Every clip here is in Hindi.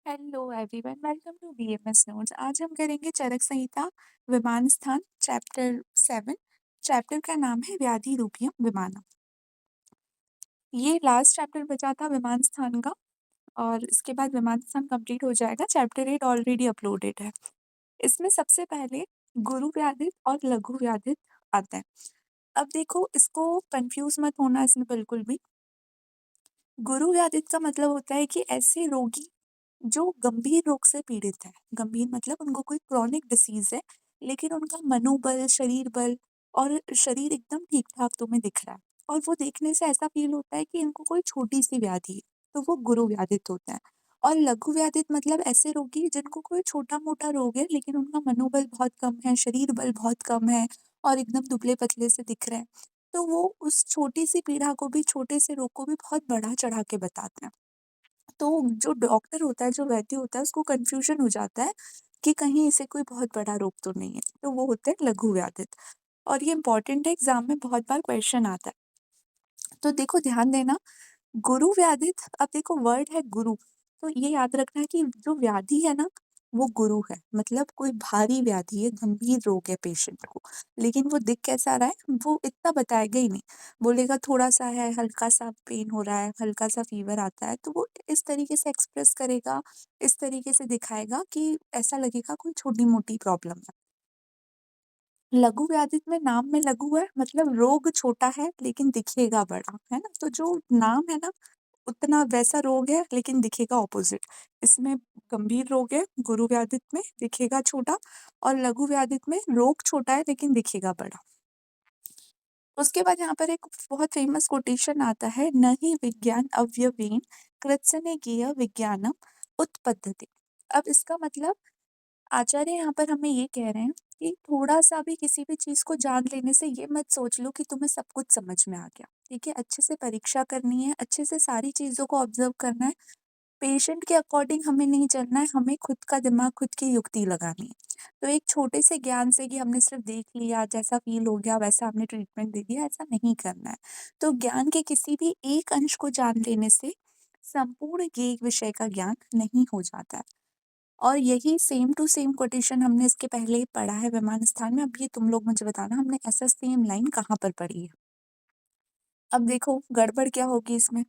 Hello everyone, welcome to BMS notes. आज हम करेंगे चरक संहिता विमान स्थान चैप्टर 7। चैप्टर का नाम है व्याधि रूपियम विमानम। ये लास्ट चैप्टर बचा था विमान स्थान का, और इसके बाद विमान स्थान कंप्लीट हो जाएगा। चैप्टर 8 ऑलरेडी अपलोडेड है। इसमें सबसे पहले गुरु व्याधित और लघु व्याधित आता है। अब देखो, इसको कंफ्यूज मत होना इसमें बिल्कुल भी। गुरु व्याधित का मतलब होता है कि ऐसे रोगी जो गंभीर रोग से पीड़ित है। गंभीर मतलब उनको कोई क्रॉनिक डिसीज है, लेकिन उनका मनोबल, शरीर बल और शरीर एकदम ठीक ठाक तुम्हें दिख रहा है, और वो देखने से ऐसा फील होता है कि इनको कोई छोटी सी व्याधि है, तो वो गुरु व्याधित होता है। और लघु व्याधित मतलब ऐसे रोगी जिनको कोई छोटा मोटा रोग है, लेकिन उनका मनोबल बहुत कम है, शरीर बल बहुत कम है, और एकदम दुबले पतले से दिख रहे हैं। तो वो उस छोटी सी पीड़ा को भी, छोटे से रोग को भी बहुत बढ़ा चढ़ा के बताते हैं। तो जो डॉक्टर होता है, जो वैद्य होता है, उसको कन्फ्यूजन हो जाता है कि कहीं इसे कोई बहुत बड़ा रोग तो नहीं है, तो वो होते हैं लघु व्याधित। और ये इंपॉर्टेंट है, एग्जाम में बहुत बार क्वेश्चन आता है। तो देखो, ध्यान देना, गुरु व्याधित, अब देखो वर्ड है गुरु, तो ये याद रखना है कि जो व्याधि है ना, वो गुरु है। मतलब कोई भारी व्याधि है, गंभीर रोग है पेशेंट को, लेकिन वो दिख कैसा रहा है वो इतना बताएगा ही नहीं। बोलेगा थोड़ा सा है, हल्का सा पेन हो रहा है, हल्का सा फीवर आता है, तो वो इस तरीके से एक्सप्रेस करेगा, इस तरीके से दिखाएगा कि ऐसा लगेगा कोई छोटी मोटी प्रॉब्लम है। लघु व्याधित में नाम में लघु है, मतलब रोग छोटा है लेकिन दिखेगा बड़ा, है ना। तो जो नाम है ना, उतना वैसा रोग है लेकिन दिखेगा ऑपोजिट। इसमें गंभीर रोग है गुरु व्याधित में, दिखेगा छोटा, और लघु व्याधित में रोग छोटा है लेकिन दिखेगा बड़ा। उसके बाद यहाँ पर एक बहुत फेमस कोटेशन आता है, न ही विज्ञान अव्ययेन कृत्स्नेकीय विज्ञानम उत्पद्यते। अब इसका मतलब आचार्य यहाँ पर हमें ये कह रहे हैं कि थोड़ा सा भी किसी भी चीज को जान लेने से ये मत सोच लो कि तुम्हें सब कुछ समझ में आ गया। ठीक है, अच्छे से परीक्षा करनी है, अच्छे से सारी चीजों को ऑब्जर्व करना है। पेशेंट के अकॉर्डिंग हमें नहीं चलना है, हमें खुद का दिमाग, खुद की युक्ति लगानी है। तो एक छोटे से ज्ञान से कि हमने सिर्फ देख लिया, जैसा फील हो गया वैसा हमने ट्रीटमेंट दे दिया, ऐसा नहीं करना है। तो ज्ञान के किसी भी एक अंश को जान लेने से संपूर्ण एक विषय का ज्ञान नहीं हो जाता है। और यही सेम टू सेम कोटेशन हमने इसके पहले ही पढ़ा है विमान स्थान में। अब ये तुम लोग मुझे बताना, हमने ऐसा सेम लाइन कहाँ पर पढ़ी है। अब देखो गड़बड़ क्या होगी इसमें।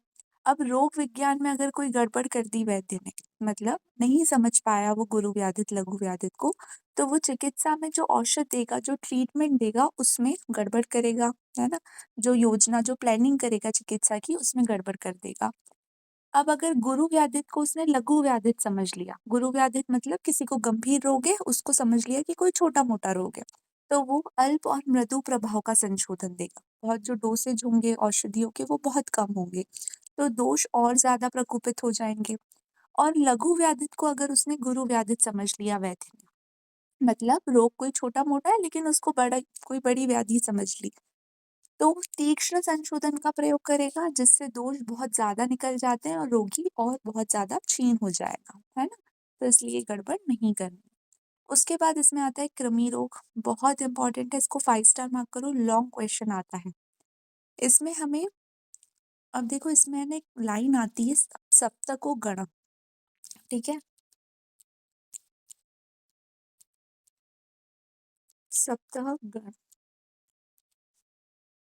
अब रोग विज्ञान में अगर कोई गड़बड़ कर दी वैद्य ने, मतलब नहीं समझ पाया वो गुरु व्याधित लघु व्याधित को, तो वो चिकित्सा में जो औषध देगा, जो ट्रीटमेंट देगा, उसमें गड़बड़ करेगा, है ना। जो योजना, जो प्लानिंग करेगा चिकित्सा की, उसमें गड़बड़ कर देगा। अब अगर गुरु व्याधित को उसने लघु व्याधित समझ लिया, गुरु व्याधित मतलब किसी को गंभीर रोग है, उसको समझ लिया कि कोई छोटा मोटा रोग है, तो वो अल्प और मृदु प्रभाव का संशोधन देगा। बहुत जो डोसेज होंगे औषधियों के वो बहुत कम होंगे, तो दोष और ज्यादा प्रकोपित हो जाएंगे। और लघु व्याधित को अगर उसने गुरु व्याधित समझ लिया वैद्य ने, मतलब रोग कोई छोटा मोटा है लेकिन उसको बड़ा, कोई बड़ी व्याधि समझ ली, तो तीक्ष्ण संशोधन का प्रयोग करेगा, जिससे दोष बहुत ज्यादा निकल जाते हैं और रोगी और बहुत ज्यादा क्षीण हो जाएगा, है ना। तो इसलिए गड़बड़ नहीं करनी। उसके बाद इसमें आता है कृमि रोग, बहुत इंपॉर्टेंट है, इसको 5 स्टार मार्क करो, लॉन्ग क्वेश्चन आता है। इसमें हमें, अब देखो इसमें है ना एक लाइन आती है, सप्तको गण, ठीक है, सप्तह गण,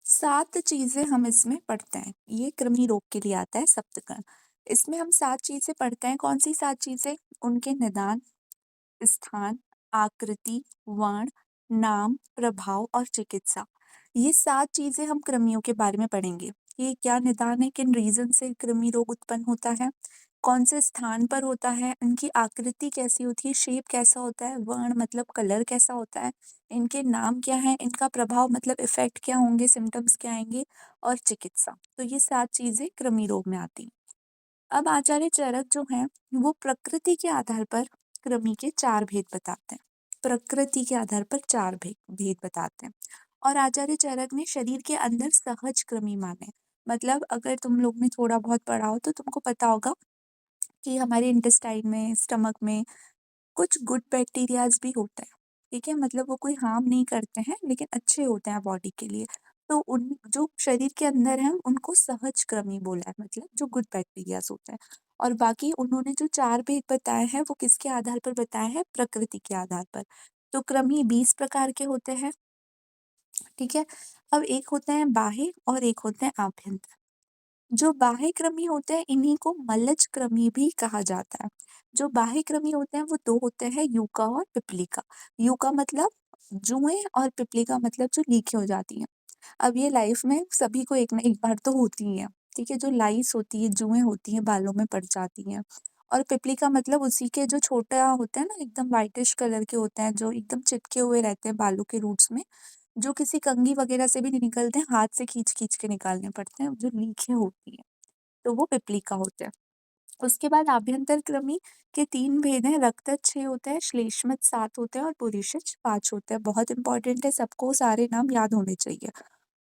7 चीजें हम इसमें पढ़ते हैं। ये कृमि रोग के लिए आता है सप्तगण। इसमें हम 7 चीजें पढ़ते हैं। कौन सी 7 चीजें? उनके निदान, स्थान, आकृति, वर्ण, नाम, प्रभाव और चिकित्सा। ये 7 चीजें हम कृमियों के बारे में पढ़ेंगे। ये क्या निदान है, किन रीजन से कृमि रोग उत्पन्न होता है, कौन से स्थान पर होता है, इनकी आकृति कैसी होती है, शेप कैसा होता है, वर्ण मतलब कलर कैसा होता है, इनके नाम क्या है, इनका प्रभाव मतलब इफेक्ट क्या होंगे, सिम्टम्स क्या आएंगे, और चिकित्सा। तो ये 7 चीजें कृमि रोग में आती हैं। अब आचार्य चरक जो हैं, वो प्रकृति के आधार पर कृमि के 4 भेद बताते हैं। प्रकृति के आधार पर 4 भेद भेद बताते हैं। और आचार्य चरक ने शरीर के अंदर सहज कृमि माने। मतलब अगर तुम लोग ने थोड़ा बहुत पढ़ा हो तो तुमको पता होगा कि हमारे इंटेस्टाइन में, स्टमक में कुछ गुड बैक्टीरियाज भी होते हैं। ठीक है, मतलब वो कोई हार्म नहीं करते हैं लेकिन अच्छे होते हैं बॉडी के लिए। तो उन जो शरीर के अंदर है उनको सहज कृमि बोला है, मतलब जो गुड बैक्टीरियाज होते हैं। और बाकी उन्होंने जो 4 भेद बताए हैं वो किसके आधार पर बताए हैं? प्रकृति के आधार पर। तो कृमि 20 प्रकार के होते हैं, ठीक है? अब एक होते हैं बाह्य और एक होते हैं आभ्यंतर। जो बाह्य कृमि होते हैं इन्हीं को मलज कृमि भी कहा जाता है। जो बाह्य कृमि होते हैं वो 2 होते हैं, यूका और पिपलिका। यूका मतलब जुएँ और पिपलिका मतलब जो लीकें हो जाती हैं। अब ये लाइफ में सभी को एक ना एक बार तो होती ही हैं, ठीक है? जो लाइस होती है, जुएँ होती हैं, बालों में पड़ जाती हैं। और पिपलिका मतलब उसी के जो छोटा होता है ना, एकदम व्हाइटिश कलर के होते हैं, जो एकदम चिपके हुए रहते हैं बालों के रूट्स में, जो किसी कंघी वगैरह से भी नहीं निकलते हैं, हाथ से खींच-खींच के निकालने पड़ते हैं, जो लीकें होती हैं, तो वो पिपलिका होते हैं। उसके बाद आभ्यंतर कृमि के 3 भेद हैं, रक्तज 6 होते हैं, श्लेष्मज 7 होते हैं और पुरीषज 5 होते हैं। बहुत इंपॉर्टेंट है, सबको सारे नाम याद होने चाहिए।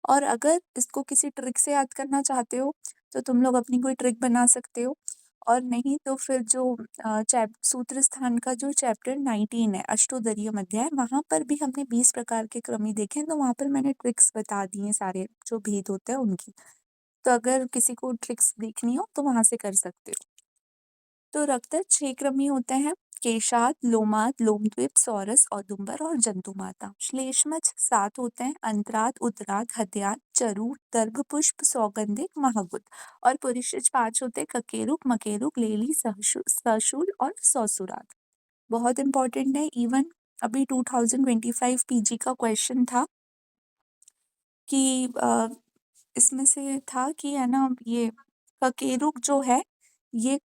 और अगर इसको किसी ट्रिक से याद करना चाहते हो, तो तुम लोग अपनी कोई ट्रिक बना सकते हो, और नहीं तो फिर जो सूत्र स्थान का जो चैप्टर 19 है, अष्टोदरीय अध्याय, वहाँ पर भी हमने 20 प्रकार के कृमि देखे हैं, तो वहाँ पर मैंने ट्रिक्स बता दी हैं सारे जो भेद होते हैं उनकी। तो अगर किसी को ट्रिक्स देखनी हो तो वहाँ से कर सकते हो। तो रक्तज 6 कृमि होते हैं, केशाद, लोमाद, लोमद्विप, सौरस, औदुंबर और जंतुमाता। श्लेष्मज 7 होते हैं, अंतराद, उत्तराद, हत्याद, चरु, दर्भपुष्प, सौगंधिक, महागुद। और पुरीषज 5 होते हैं, ककेरुक, मकेरुक, लेली, सशूल और सौसुराद। बहुत इंपॉर्टेंट है, इवन अभी 2025 पीजी का क्वेश्चन था कि इसमें से था कि है ना, ये ककेरुक जो है ये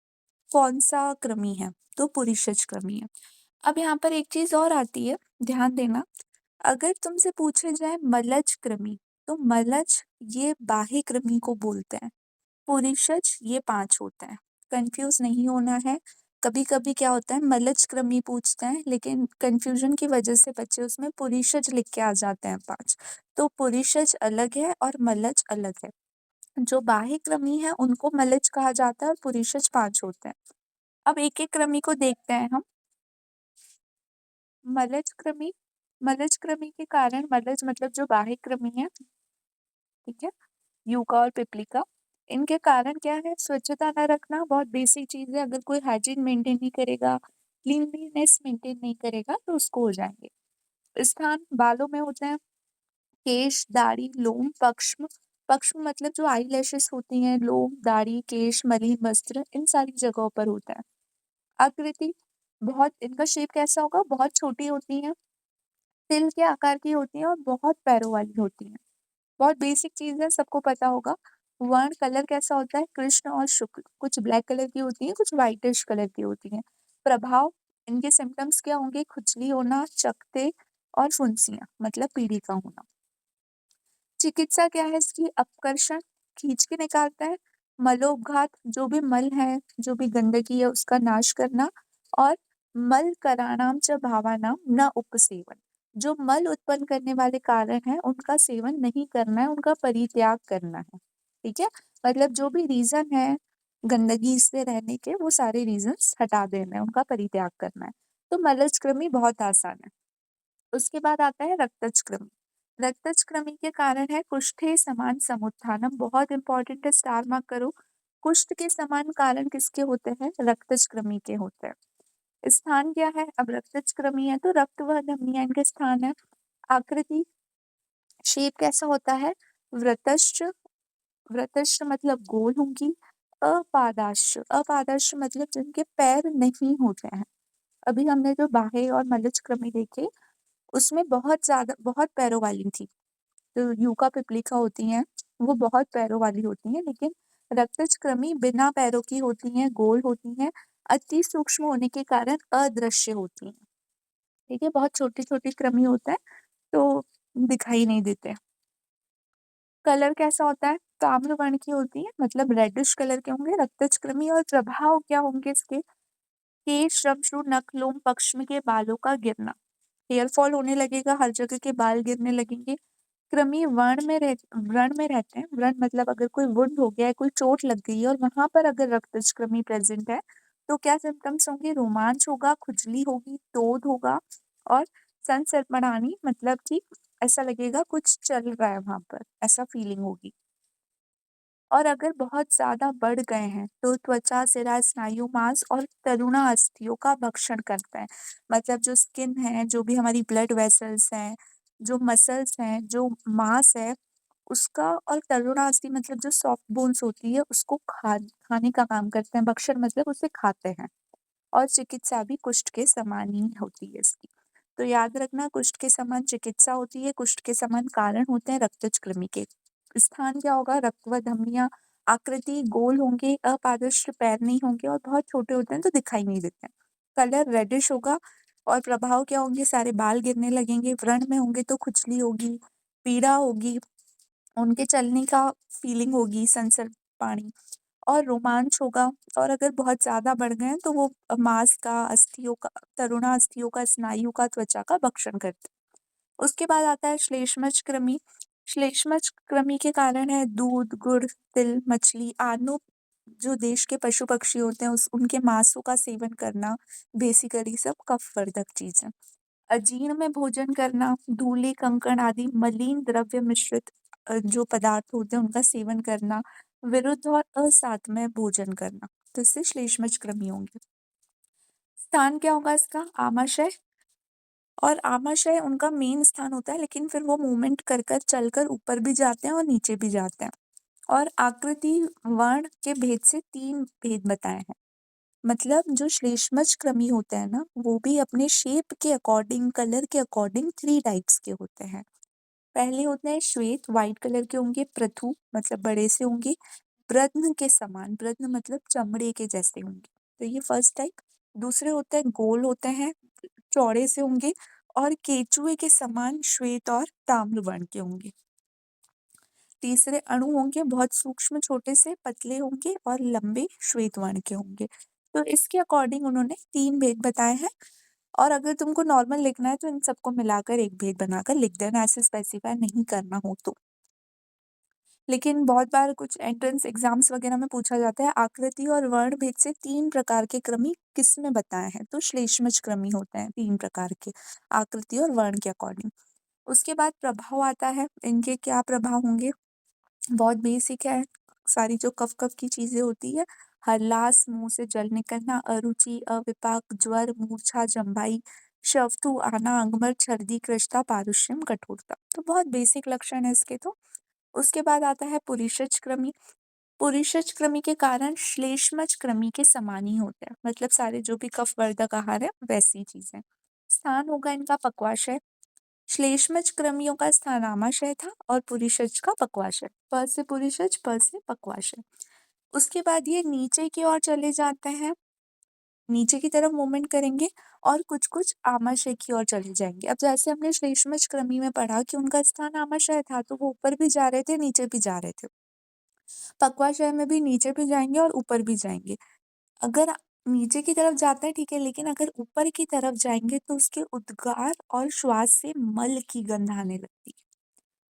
कौन-सा कृमि है? तो पुरीषज कृमि है। अब यहाँ पर एक चीज़ और आती है, ध्यान देना, अगर तुमसे पूछे जाए मलज कृमि, तो मलज ये बाह्य कृमि को बोलते हैं, पुरीषज ये 5 होते हैं। कन्फ्यूज़ नहीं होना है, कभी-कभी क्या होता है मलज कृमि पूछते हैं, लेकिन कन्फ्यूज़न की वजह से बच्चे उसमें पुरीषज लिख के आ जाते हैं 5। तो पुरीषज अलग है और मलज अलग है। जो बाह्य कृमि है उनको मलज कहा जाता है और पुरीषज 5 होते हैं। अब एक-एक कृमि को देखते हैं हम। मलज कृमि, मलज कृमि के कारण, मलज मतलब जो बाह्य कृमि है, ठीक है? यूका और पिपलिका, इनके कारण क्या है? स्वच्छता न रखना, बहुत बेसिक चीज़ है, अगर कोई हाइजीन मेंटेन नहीं करेगा, क्लीनलीनेस मेंटेन नहीं करेगा तो उसको हो जाएँगे। स्थान बालों में होते हैं, केश, दाढ़ी, लोम, पक्ष्म, पक्ष्म मतलब जो आईलैशेस होती हैं, लोम, दाढ़ी, केश, मलिन वस्त्र, इन सारी जगहों पर होता है। आकृति, बहुत इनका शेप कैसा होगा? बहुत छोटी होती हैं, तिल के आकार की होती हैं और बहुत पैरों वाली होती हैं। बहुत बेसिक चीज़ है, सबको पता होगा। वर्ण कलर कैसा होता है? कृष्ण और शुक्ल, कुछ ब्लैक कलर की होती हैं, कुछ व्हाइटिश कलर की होती हैं। प्रभाव, इनके सिम्पटम्स क्या होंगे? खुजली होना, चकत्ते और फुंसियाँ मतलब पीढ़ी का होना। चिकित्सा क्या है इसकी? अपकर्षण, खींच के निकालता है, मलोपघात, जो भी मल है, जो भी गंदगी है उसका नाश करना, और मल कराणाम च भावानाम न उपसेवन, जो मल उत्पन्न करने वाले कारण हैं उनका सेवन नहीं करना है, उनका परित्याग करना है, ठीक है? मतलब जो भी रीजन है गंदगी से रहने के, वो सारे रीजंस हटा देना है, उनका परित्याग करना है। तो मलज कृमि बहुत आसान है। उसके बाद आता है रक्तज कृमि। रक्तज कृमि के कारण है कुष्ठे समान समुत्थानम, बहुत इंपॉर्टेंट है, स्टार मार्क करो। कुष्ठ के समान कारण किसके होते हैं? रक्तज कृमि के होते हैं। स्थान क्या है? अब रक्तज कृमि है तो रक्त व धमनियां इनके स्थान है। आकृति, शेप कैसा होता है? वृत्तश्च, वृत्तश्च मतलब गोल होंगी। अपादाश्च, अपादाश्च मतलब जिनके पैर नहीं होते हैं। अभी हमने जो बाह्य और मलज कृमि देखे उसमें बहुत पैरों वाली थी, जो यूका पिपलिका होती हैं वो बहुत पैरों वाली होती हैं, लेकिन रक्तज कृमि बिना पैरों की होती हैं, गोल होती हैं, अति सूक्ष्म होने के कारण अदृश्य होती हैं, ठीक है? बहुत छोटी छोटी कृमि होता है तो दिखाई नहीं देते। कलर कैसा होता है? ताम्र वर्ण की होती है, मतलब रेडिश कलर के होंगे रक्तज कृमि। और प्रभाव क्या होंगे इसके? केश, श्रमशूल, नख, लोम, पक्ष्म के बालों का गिरना, हेयर फॉल होने लगेगा, हर जगह के बाल गिरने लगेंगे। कृमि व्रण में रहते हैं, व्रण मतलब अगर कोई वुंड हो गया है, कोई चोट लग गई है और वहां पर अगर रक्तज कृमि प्रेजेंट है तो क्या सिम्टम्स होंगे? रोमांच होगा, खुजली होगी, तोद होगा और संसर्पणानी, मतलब कि ऐसा लगेगा कुछ चल रहा है वहां पर, ऐसा फीलिंग होगी। और अगर बहुत ज़्यादा बढ़ गए हैं तो त्वचा, सिरा, स्नायु, मांस और तरुणा अस्थियों का भक्षण करते हैं। मतलब जो स्किन है, जो भी हमारी ब्लड वेसल्स हैं, जो मसल्स हैं, जो मांस है उसका और तरुणा अस्थि मतलब जो सॉफ्ट बोन्स होती है उसको खाने का काम करते हैं। भक्षण मतलब उसे खाते हैं। और चिकित्सा भी कुष्ठ के समान ही होती है इसकी। तो याद रखना कुष्ठ के समान चिकित्सा होती है, कुष्ठ के समान कारण होते हैं रक्तज कृमि के। स्थान क्या होगा? रक्त व धमनियाँ आकृति गोल होंगे, अपादस्त्र पैर नहीं होंगे और बहुत छोटे होते हैं तो दिखाई नहीं देते हैं। कलर रेडिश होगा और प्रभाव क्या होंगे? सारे बाल गिरने लगेंगे, व्रण में होंगे तो खुजली होगी, पीड़ा होगी, उनके चलने का फीलिंग होगी, सनसर पानी और रोमांच होगा। और अगर बहुत ज़्यादा बढ़ गए हैं तो वो मांस का, अस्थियों का, तरुणा अस्थियों का, स्नायु का, त्वचा का भक्षण करते हैं। उसके बाद आता है श्लेष्मज कृमि। श्लेष्मज कृमि के कारण है दूध, गुड़, तिल, मछली, आदि जो देश के पशु पक्षी होते हैं उस उनके मांसों का सेवन करना बेसिकली सब कफवर्धक चीज़ है। अजीर्ण में भोजन करना, धूलि, कंकड़ आदि मलिन द्रव्य मिश्रित जो पदार्थ होते हैं उनका सेवन करना, विरुद्ध और असात्मय भोजन करना, तो इससे श्लेष्मज कृमि होंगे। स्थान क्या होगा इसका? आमाशय। और आमाशय उनका मेन स्थान होता है लेकिन फिर वो मूवमेंट कर कर चलकर ऊपर भी जाते हैं और नीचे भी जाते हैं। और आकृति वर्ण के भेद से 3 भेद बताए हैं। मतलब जो श्लेष्मज कृमि होते हैं ना वो भी अपने शेप के अकॉर्डिंग, कलर के अकॉर्डिंग 3 टाइप्स के होते हैं। पहले होते हैं श्वेत, व्हाइट कलर के होंगे, पृथु मतलब बड़े से होंगे, ब्रध्न के समान, ब्रध्न मतलब चमड़े के जैसे होंगे, तो ये फर्स्ट टाइप। दूसरे होते हैं गोल होते हैं, चौड़े से होंगे और केचुए के समान श्वेत और ताम्र वर्ण के होंगे। तीसरे अणु होंगे बहुत सूक्ष्म, छोटे से, पतले होंगे और लंबे श्वेत वर्ण के होंगे। तो इसके अकॉर्डिंग उन्होंने 3 भेद बताए हैं। और अगर तुमको नॉर्मल लिखना है तो इन सबको मिलाकर एक भेद बनाकर लिख देना, ऐसे स्पेसिफाई नहीं करना हो तो। लेकिन बहुत बार कुछ एंट्रेंस एग्जाम्स वगैरह में पूछा जाता है आकृति और वर्ण भेद से 3 प्रकार के कृमि किसमें बताए हैं? तो श्लेष्मज कृमि होते हैं 3 प्रकार के, आकृति और वर्ण के अकॉर्डिंग। उसके बाद प्रभाव आता है, इनके क्या प्रभाव होंगे? बहुत बेसिक है, सारी जो कफ-कफ की चीज़ें होती है, हल्लास, मुँह से जल निकलना, अरुचि, अविपाक, ज्वर, मूर्छा, जम्भाई, शवथु आना, अंगमर, छर्दी, कृशता, पारुष्यम, कठोरता। तो बहुत बेसिक लक्षण है इसके तो। उसके बाद आता है पुरीषज कृमि। पुरीषज कृमि के कारण श्लेष्मज कृमि के समान ही होते हैं, मतलब सारे जो भी कफवर्धक आहार है वैसी चीज़ें। स्थान होगा इनका पक्वाशय। श्लेष्मज कृमियों का स्थान आमाशय था और पुरीषज का पक्वाशय। प से पुरीषज, प से पक्वाशय। उसके बाद ये नीचे की ओर चले जाते हैं, नीचे की तरफ मूवमेंट करेंगे और कुछ-कुछ आमाशय की ओर चले जाएँगे। अब जैसे हमने श्लेष्मज कृमि में पढ़ा कि उनका स्थान आमाशय था, तो वो ऊपर भी जा रहे थे, नीचे भी जा रहे थे। पक्वाशय में भी नीचे भी जाएँगे और ऊपर भी जाएँगे। अगर नीचे की तरफ जाते हैं ठीक है, लेकिन अगर ऊपर की तरफ जाएँगे तो उसके उद्गार और श्वास से मल की गंध आने लगती है।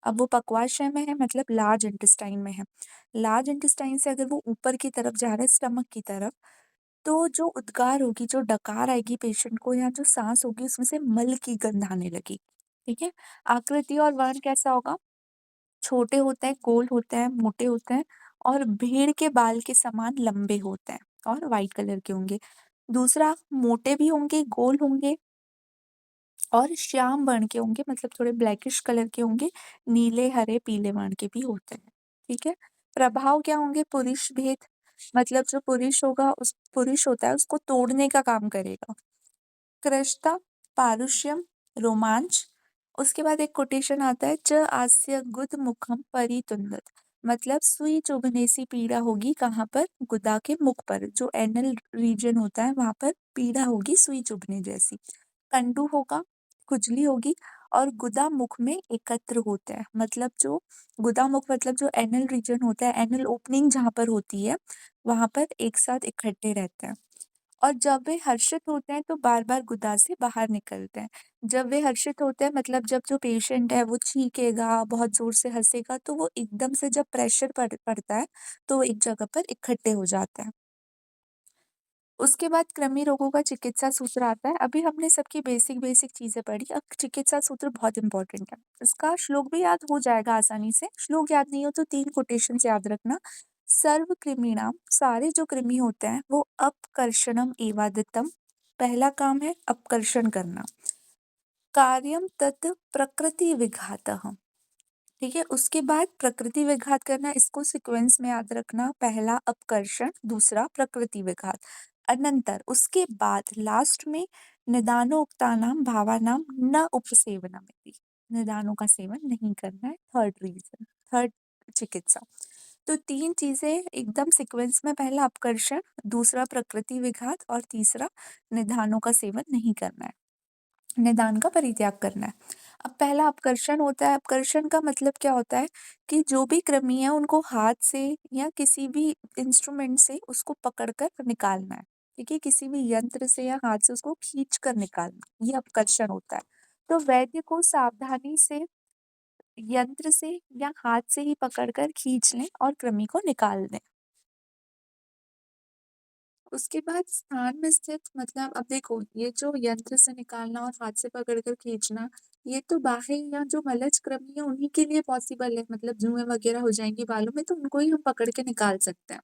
अब वो पक्वाशय में है मतलब लार्ज इंटेस्टाइन में है। लार्ज इंटेस्टाइन से अगर वो ऊपर की तरफ जा रहा है स्टमक की तरफ, तो जो उद्गार होगी, जो डकार आएगी पेशेंट को या जो साँस होगी उसमें से मल की गंध आने लगेगी, ठीक है? आकृति और वर्ण कैसा होगा? छोटे होते हैं, गोल होते हैं, मोटे होते हैं और भेड़ के बाल के समान लंबे होते हैं और व्हाइट कलर के होंगे। दूसरा मोटे भी होंगे, गोल होंगे और श्याम वर्ण के होंगे मतलब थोड़े ब्लैकिश कलर के होंगे, नीले, हरे, पीले वर्ण के भी होते हैं, ठीक है? प्रभाव क्या होंगे? पुरुष भेद मतलब जो पुरुष होगा उस पुरुष होता है उसको तोड़ने का काम करेगा। कृशता, पारुष्यम, रोमांच। उसके बाद एक कोटेशन आता है च आस्य गुद मुखम परितुंदत मतलब सुई चुभने सी पीड़ा होगी कहाँ पर? गुदा के मुख पर, जो एनल रीजन होता है वहां पर पीड़ा होगी सुई चुभने जैसी। कंडू होगा, खुजली होगी और गुदा मुख में एकत्र होते हैं, मतलब जो गुदा मुख मतलब जो एनल रीजन होता है, एनल ओपनिंग जहाँ पर होती है वहां पर एक साथ इकट्ठे रहते हैं। और जब वे हर्षित होते हैं तो बार-बार गुदा से बाहर निकलते हैं। जब वे हर्षित होते हैं मतलब जब जो पेशेंट है वो छींकेगा, बहुत ज़ोर से हँसेगा तो वो एकदम से जब प्रेशर पड़ता है तो वो एक जगह पर इकट्ठे हो जाते हैं। उसके बाद कृमि रोगों का चिकित्सा सूत्र आता है। अभी हमने सबकी बेसिक चीज़ें पढ़ी, अब चिकित्सा सूत्र बहुत इम्पोर्टेंट है। इसका श्लोक भी याद हो जाएगा आसानी से, श्लोक याद नहीं हो तो 3 कोटेशंस याद रखना। सर्वकृमिणाम सारे जो कृमि होते हैं वो अपकर्षणम एवादितम, पहला काम है अपकर्षण करना। कार्यम तत् प्रकृति विघातः, ठीक है। उसके बाद प्रकृति विघात करना, इसको सीक्वेंस में याद रखना, पहला अपकर्षण, दूसरा प्रकृति विघात। अनंतर उसके बाद लास्ट में निदानोक्तानाम भावानाम न उपसेवनम इति, निदानों का सेवन नहीं करना है। थर्ड रीजन, थर्ड चिकित्सा। तो तीन चीजें एकदम सीक्वेंस में, पहला अपकर्षण, दूसरा प्रकृति विघात और तीसरा निदानों का सेवन नहीं करना है, निदान का परित्याग करना है। अब पहला अपकर्षण होता है, अपकर्षण का मतलब क्या होता है कि जो भी कृमि है उनको हाथ से या किसी भी इंस्ट्रूमेंट से उसको पकड़कर निकालना है, ठीक है, किसी भी यंत्र से या हाथ से उसको खींच कर निकालना, ये अपकर्षण होता है। तो वैद्य को सावधानी से यंत्र से या हाथ से ही पकड़कर खींच लें और कृमि को निकाल दें। उसके बाद स्थान में स्थित, मतलब अब देखो ये जो यंत्र से निकालना और हाथ से पकड़कर खींचना, ये तो बाह्य या जो मलज कृमि है उन्हीं के लिए पॉसिबल है, मतलब जुएं वगैरह हो जाएंगी बालों में तो उनको ही हम पकड़ के निकाल सकते हैं।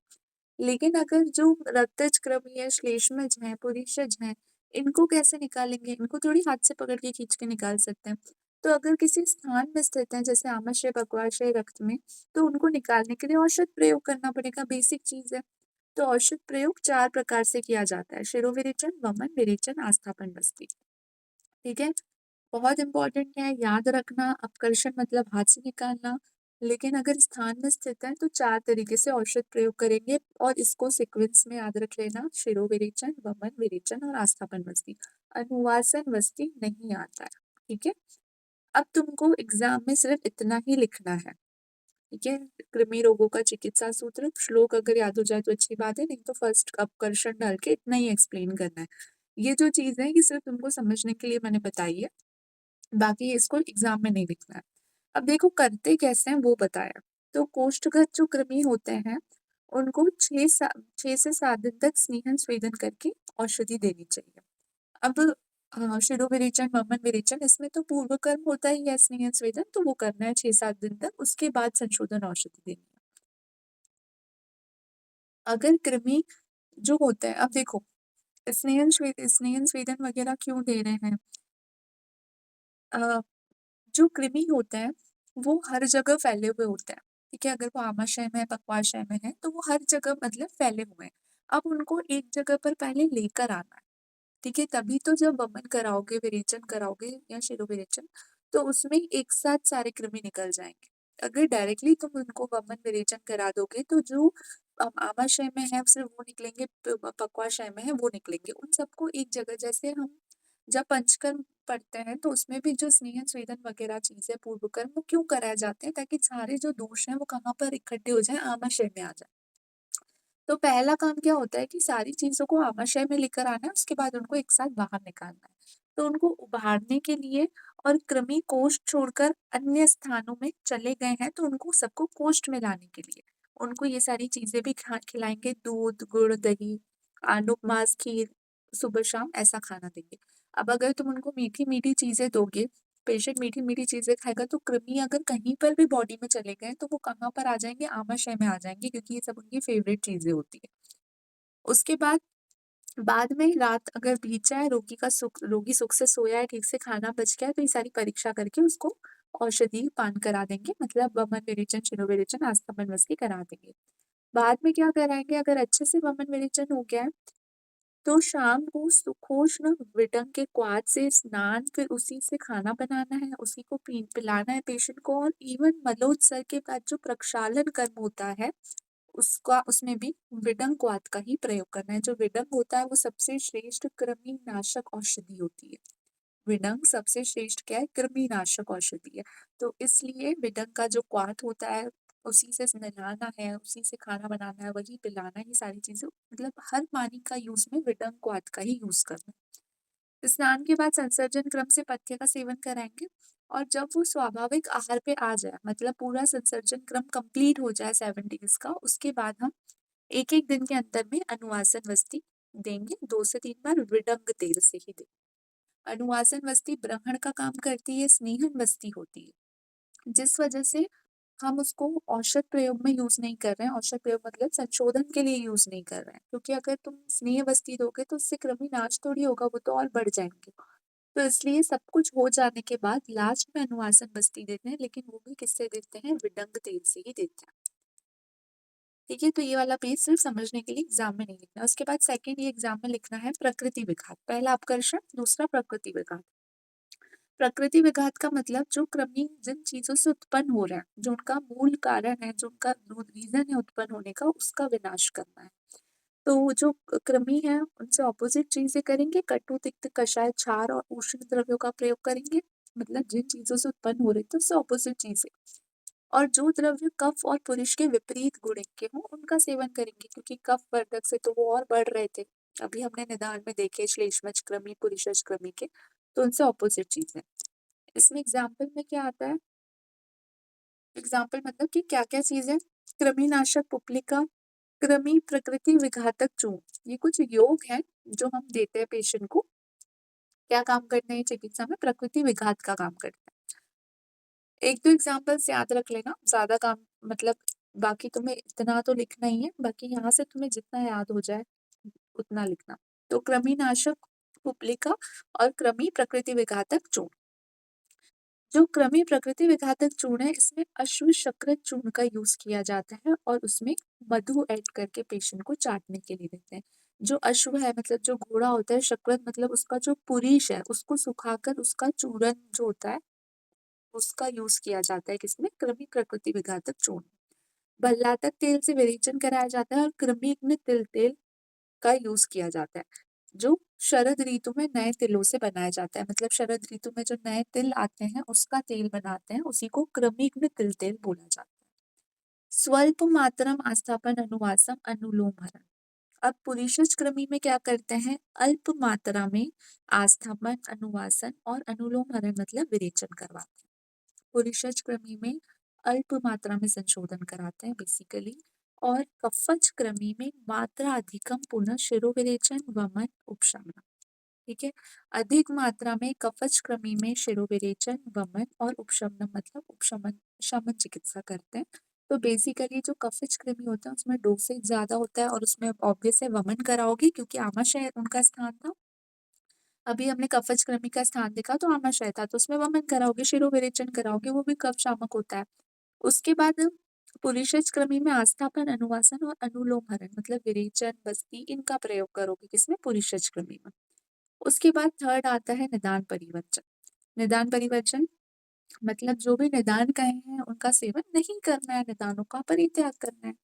लेकिन अगर जो रक्तज कृमि है, श्लेष्मज है, पुरीषज है, इनको कैसे निकालेंगे? इनको थोड़ी हाथ से पकड़ के खींच के निकाल सकते हैं। तो अगर किसी स्थान में स्थित है जैसे आमाशय, पक्वाशय, रक्त में, तो उनको निकालने के लिए औषध प्रयोग करना पड़ेगा, बेसिक चीज है। तो औषध प्रयोग 4 प्रकार से किया जाता है: शिरोविरेचन, वमन, विरेचन, आस्थापन, बस्ती। ठीक है? बहुत इंपॉर्टेंट है, याद रखना, अपकर्षण मतलब हाथ से निकालना। लेकिन अगर स्थान में स्थित है तो 4 तरीके से औषध प्रयोग करेंगे और इसको सीक्वेंस में याद रख लेना: शिरोविरेचन, वमन, विरेचन और आस्थापन, बस्ती। अनुवासन वस्ती नहीं आता है। ठीक है? अब तुमको एग्जाम में सिर्फ इतना ही लिखना है। ठीक है, कृमि रोगों का चिकित्सा सूत्र श्लोक अगर याद हो जाए तो अच्छी बात है, नहीं तो फर्स्ट अपकर्षण डाल के इतना ही एक्सप्लेन करना है। ये जो चीज है ये सिर्फ तुमको समझने के लिए मैंने बताई है, बाकी इसको एग्जाम में नहीं लिखना है। अब देखो करते कैसे हैं वो बताया। तो कोष्ठगत जो कृमि होते हैं उनको 6 से 7 दिन तक स्नेहन स्वेदन करके औषधि देनी चाहिए। अब शिरोविरेचन, वमन, विरेचन, इसमें तो पूर्व कर्म होता ही है स्नेहन स्वेदन, तो वो करना है 6-7 दिन तक, उसके बाद संशोधन औषधि देनी है। अगर कृमि जो होता है, अब देखो स्नेहन स्वेदन वगैरह क्यों दे रहे हैं? अ, जो कृमि होते हैं वो हर जगह फैले हुए होते हैं। ठीक है, अगर वो आमाशय में है, पक्वाशय में है, तो वो हर जगह मतलब फैले हुए हैं। अब उनको एक जगह पर पहले लेकर आना है। ठीक है, तभी तो जब वमन कराओगे, विरेचन कराओगे या शिरोविरेचन, तो उसमें एक साथ सारे कृमि निकल जाएंगे। अगर डायरेक्टली तुम उनको वमन विरेचन करा दोगे तो जो आमाशय में है सिर्फ वो निकलेंगे, पक्वाशय में है वो निकलेंगे, उन सबको एक जगह, जैसे हम जब पंचकर्म पढ़ते हैं तो उसमें भी जो स्नेहन स्वेदन वगैरह चीजें पूर्व कर्म वो क्यों कराए जाते हैं? ताकि सारे जो दोष हैं वो कहाँ पर इकट्ठे हो जाए, आमाशय में आ जाए। तो पहला काम क्या होता है कि सारी चीज़ों को आमाशय में लेकर आना है, उसके बाद उनको एक साथ बाहर निकालना है। तो उनको उभारने के लिए और कृमि कोष्ठ छोड़कर अन्य स्थानों में चले गए हैं, तो उनको सबको कोष्ठ में लाने के लिए उनको ये सारी चीज़ें भी खिलाएँगे, दूध, गुड़, दही, आलू, माँस, खीर, सुबह-शाम ऐसा खाना देंगे। अब अगर तुम उनको मीठी-मीठी चीज़ें दोगे, पेशेंट मीठी-मीठी चीज़ें खाएगा तो कृमि अगर कहीं पर भी बॉडी में चले गए, तो वो कहाँ पर आ जाएँगे? आमाशय में आ जाएँगे, क्योंकि ये सब उनकी फेवरेट चीज़ें होती हैं। उसके बाद बाद में रात अगर बीत जाए, रोगी सुख से सोया है, ठीक से खाना पच गया है, तो ये सारी परीक्षा करके उसको औषधि पान करा देंगे, मतलब वमन विरेचन, शिरोविरेचन, आस्थापन वस्ती करा देंगे। बाद में क्या कराएँगे, अगर अच्छे से वमन विरेचन हो गया है, तो शाम को सुखोष्ण विटंग के क्वाथ से स्नान, फिर उसी से खाना बनाना है, उसी को पिलाना है पेशेंट को, और इवन मलोत्सर्ग के बाद जो प्रक्षालन कर्म होता है उसका, उसमें भी विडंग क्वाथ का ही प्रयोग करना है। जो विडंग होता है वो सबसे श्रेष्ठ कृमिनाशक औषधि होती है। विडंग सबसे श्रेष्ठ क्या है? कृमिनाशक औषधि है। तो इसलिए विडंग का जो क्वाथ होता है उसी से नहलाना है, उसी से खाना बनाना है, वही पिलाना है, ये सारी चीजें, मतलब हर पानी का यूज में विडंग क्वाथ का ही यूज करना है। स्नान के बाद संसर्जन क्रम से पथ्य का सेवन कराएंगे, और जब वो स्वाभाविक आहार पे आ जाए, मतलब पूरा संसर्जन क्रम कंप्लीट हो जाए 7 डेज का, उसके बाद हम एक-एक दिन के अंतर में अनुवासन वस्ती देंगे, 2 से 3 बार विडंग तेल से ही दें। अनुवासन वस्ती ब्रहण का काम करती है, स्नेहन वस्ती होती है। जिस वजह से हम उसको औषध प्रयोग में यूज़ नहीं कर रहे हैं, औषध प्रयोग मतलब संशोधन के लिए यूज़ नहीं कर रहे हैं, क्योंकि अगर तुम स्नेह बस्ती दोगे तो उससे कृमि नाश थोड़ी होगा, वो तो और बढ़ जाएँगे। तो इसलिए सब कुछ हो जाने के बाद लास्ट में अनुवासन बस्ती देते हैं, लेकिन वो भी किससे देते हैं? विडंग तेल से ही देते हैं। ठीक है, तो ये वाला पेज सिर्फ समझने के लिए एग्जाम में नहीं लिखना। उसके बाद सेकंड ये एग्जाम में लिखना है प्रकृति विघात। पहला अपकर्षण, दूसरा प्रकृति विघात। प्रकृति विघात का मतलब जो कृमि जिन चीजों से उत्पन्न हो रहे हैं, जो उनका मूल कारण है, जो उनका रीजन है उत्पन्न होने का, उसका विनाश करना है। तो वो जो कृमि है उनसे ऑपोजिट चीजें करेंगे, कटु तिक्त कषाय क्षार और उष्ण द्रव्यों का प्रयोग करेंगे, मतलब जिन चीजों से उत्पन्न हो रहे थे उससे ऑपोजिट चीजें। और जो द्रव्य कफ और पुरुष के विपरीत गुण के हों उनका सेवन करेंगे, क्योंकि कफ वर्धक से तो वो और बढ़ रहे थे। अभी हमने निदान में देखे श्लेष्मज कृमि पुरुषज कृमि के, तो उनसे ऑपोजिट चीजें। इसमें एग्जाम्पल में क्या आता है? एग्जाम्पल मतलब कि क्या क्या चीज है? कृमिनाशक पुपलिका, कृमि प्रकृति विघातक चूर्ण, ये कुछ योग है जो हम देते हैं पेशेंट को। क्या काम करते हैं चिकित्सा में? प्रकृति विघात का काम करते हैं। एक दो एग्जाम्पल्स याद रख लेना, ज्यादा काम मतलब बाकी तुम्हें इतना तो लिखना ही है, बाकी यहाँ से तुम्हें जितना याद हो जाए उतना लिखना। तो कृमिनाशक पुपलिका और कृमि प्रकृति विघातक चूर्ण। जो कृमि प्रकृति विघातक चूर्ण है इसमें अश्व शक्रत चूर्ण का यूज किया जाता है और उसमें मधु ऐड करके पेशेंट को चाटने के लिए देते हैं। जो अश्व है मतलब जो घोड़ा होता है, शक्रत मतलब उसका जो पुरीश है उसको सुखाकर उसका चूर्ण जो होता है उसका यूज किया जाता है किसमें? कृमि प्रकृति विघातक चूर्ण। भल्लातक तेल से विरेचन कराया जाता है और कृमि में तिल तेल का यूज किया जाता है, जो शरद ऋतु में नए तिलों से बनाया जाता है। मतलब शरद ऋतु में जो नए तिल आते हैं उसका तेल बनाते हैं, उसी को क्रमिग्न तिल तेल बोला जाता है। स्वल्प मात्रम आस्थापन अनुवासम अनुलोम हरण। अब पुरीषज कृमि में क्या करते हैं? अल्प मात्रा में आस्थापन अनुवासन और अनुलोम हरण मतलब विरेचन करवाते हैं। पुरीषज कृमि में अल्प मात्रा में संशोधन कराते हैं बेसिकली, और कफज कृमि में मात्रा अधिकम पुनः शिरोविरेचन वमन उपशमन। ठीक है, अधिक मात्रा में कफज कृमि में शिरोविरेचन वमन और उपशमन मतलब उपशमन शमन चिकित्सा करते हैं। तो बेसिकली जो कफज कृमि होता है उसमें डोसेज ज्यादा होता है और उसमें ऑब्वियस है वमन कराओगे, क्योंकि आमाशय उनका स्थान था। अभी हमने कफज कृमि का स्थान देखा तो आमाशय था, तो उसमें वमन कराओगे, शिरोविरेचन कराओगे, वो भी कफ शामक होता है। उसके बाद पुरीषज कृमि में आस्थापन अनुवासन और अनुलोम हरण मतलब विरेचन बस्ती इनका प्रयोग करोगे किसमें? पुरीषज कृमि में। उसके बाद थर्ड आता है निदान परिवर्जन। निदान परिवर्जन मतलब जो भी निदान कहे हैं उनका सेवन नहीं करना है, निदानों का परित्याग करना है,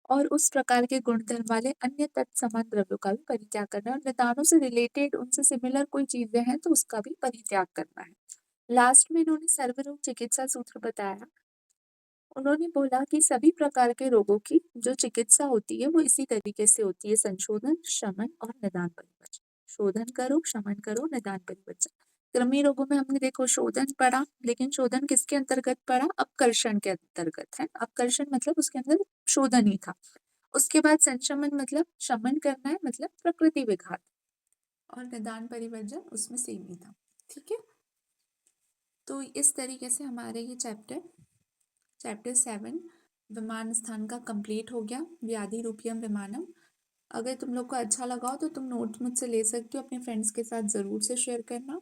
और उस प्रकार के गुणधर्म वाले अन्य तत्समान द्रव्यों का भी परित्याग करना है, और निदानों से रिलेटेड उनसे सिमिलर कोई चीजें हैं तो उसका भी परित्याग करना है। लास्ट में इन्होंने सर्वरोग चिकित्सा सूत्र बताया। उन्होंने बोला कि सभी प्रकार के रोगों की जो चिकित्सा होती है वो इसी तरीके से होती है: संशोधन, शमन और निदान परिवर्जन। शोधन करो, शमन करो, निदान परिवर्जन। कृमि रोगों में हमने देखो शोधन पढ़ा, लेकिन शोधन किसके अंतर्गत पढ़ा? अपकर्षण के अंतर्गत है। अपकर्षण मतलब उसके अंदर शोधन ही था। उसके बाद संशमन मतलब शमन करना है, मतलब प्रकृति विघात, और निदान परिवर्जन उसमें सेम ही था। ठीक है, तो इस तरीके से हमारे ये चैप्टर 7 विमान स्थान का कंप्लीट हो गया, व्याधि रूपियम विमानम। अगर तुम लोग को अच्छा लगा हो तो तुम नोट्स मुझसे ले सकते हो, अपने फ्रेंड्स के साथ ज़रूर से शेयर करना,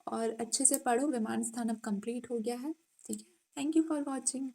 और अच्छे से पढ़ो। विमान स्थान अब कंप्लीट हो गया है। ठीक है, थैंक यू फॉर वॉचिंग।